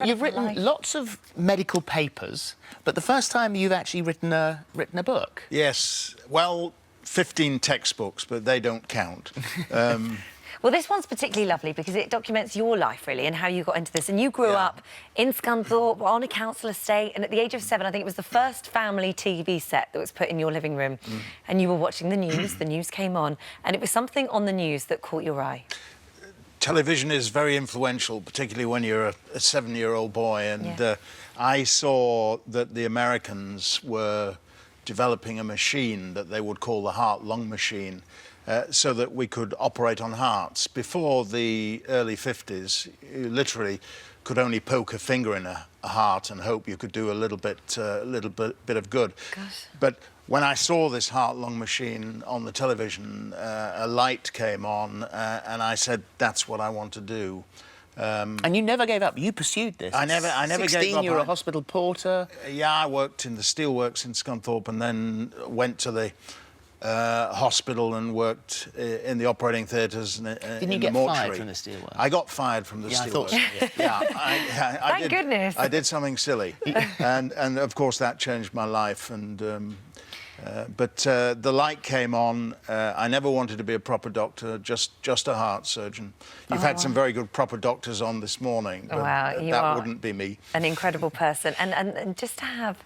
You've written lots of medical papers, but the first time you've actually written a book. Yes, well, 15 textbooks, but they don't count. Well, this one's particularly lovely because it documents your life, really, and how you got into this. And you grew up in Scunthorpe, on a council estate, and at the age of 7, I think it was the first family TV set that was put in your living room. And you were watching the news came on, and it was something on the news that caught your eye. Television is very influential, particularly when you're a 7-year-old boy, and I saw that the Americans were developing a machine that they would call the heart-lung machine, so that we could operate on hearts. Before the early 50s, you literally could only poke a finger in a heart and hope you could do a little bit of good. Gosh. But when I saw this heart-lung machine on the television, a light came on, and I said, "That's what I want to do." And you never gave up. You pursued this. I never gave up. 16, you were a hospital porter. Yeah, I worked in the steelworks in Scunthorpe, and then went to the hospital and worked in the operating theatres. Didn't you get fired from the steelworks? I got fired from the steelworks. Thank goodness. I did something silly, and of course that changed my life. And but the light came on. I never wanted to be a proper doctor, just a heart surgeon. You've had some very good proper doctors on this morning, but that wouldn't be me. An incredible person, and just to have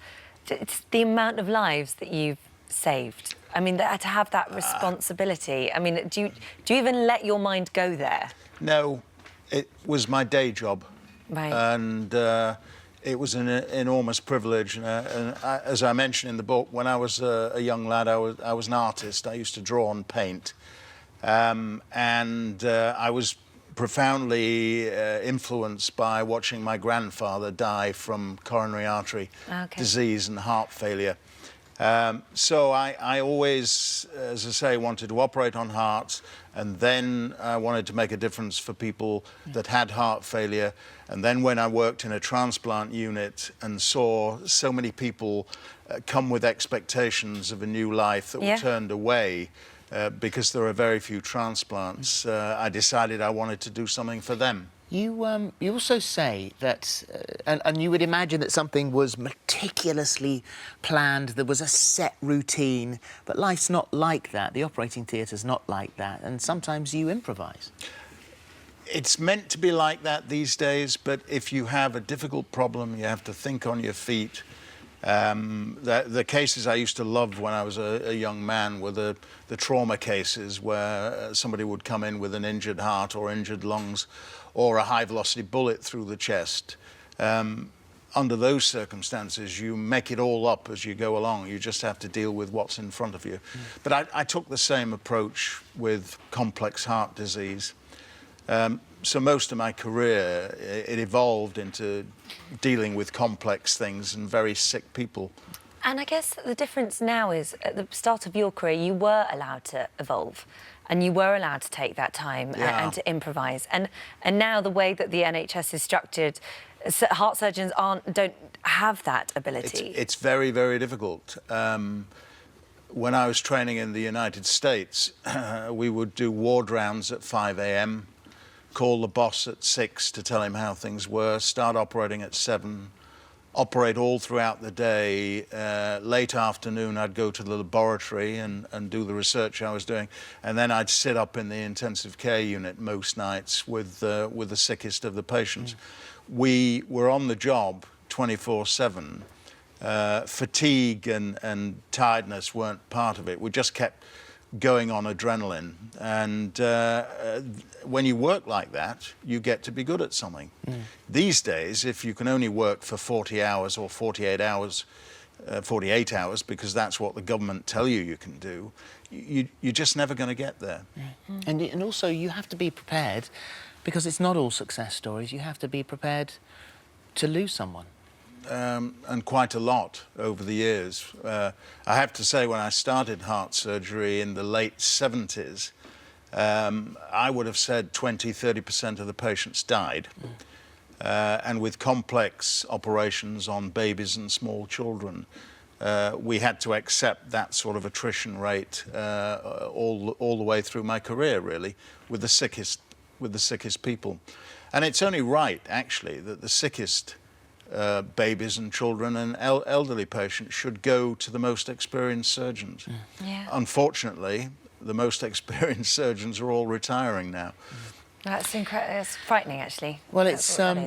the amount of lives that you've saved. I mean, to have that responsibility. I mean, do you even let your mind go there? No, it was my day job, right? And it was an enormous privilege. And as I mentioned in the book, when I was a young lad, I was an artist. I used to draw and paint, and I was profoundly influenced by watching my grandfather die from coronary artery disease and heart failure. So I always, as I say, wanted to operate on hearts, and then I wanted to make a difference for people that had heart failure. And then when I worked in a transplant unit and saw so many people come with expectations of a new life that were turned away because there are very few transplants, I decided I wanted to do something for them. You also say that, and you would imagine that something was meticulously planned, there was a set routine, but life's not like that. The operating theatre's not like that, and sometimes you improvise. It's meant to be like that these days, but if you have a difficult problem, you have to think on your feet. The cases I used to love when I was a young man were the trauma cases where somebody would come in with an injured heart or injured lungs or a high-velocity bullet through the chest. Under those circumstances, you make it all up as you go along. You just have to deal with what's in front of you. But I took the same approach with complex heart disease. So most of my career, it evolved into dealing with complex things and very sick people. And I guess the difference now is, at the start of your career, you were allowed to evolve, and you were allowed to take that time and to improvise. And now the way that the NHS is structured, heart surgeons don't have that ability. It's very, very difficult. When I was training in the United States, we would do ward rounds at 5 a.m., call the boss at 6 to tell him how things were, start operating at 7, operate all throughout the day. Late afternoon, I'd go to the laboratory and do the research I was doing, and then I'd sit up in the intensive care unit most nights with the sickest of the patients. We were on the job 24/7. Fatigue and tiredness weren't part of it. We just kept going on adrenaline, and when you work like that, you get to be good at something. These days, if you can only work for 40 hours or 48 hours, because that's what the government tell you can do, you're just never going to get there. And also, you have to be prepared, because it's not all success stories. You have to be prepared to lose someone. And quite a lot over the years. I have to say, when I started heart surgery in the late 70s, I would have said 20–30% of the patients died. And with complex operations on babies and small children, we had to accept that sort of attrition rate all the way through my career, really, with the sickest with the sickest people. And it's only right, actually, that the sickest babies and children and elderly patients should go to the most experienced surgeons. Yeah. Unfortunately, the most experienced surgeons are all retiring now. That's incredible. It's frightening, actually. Well, That's it's what that is.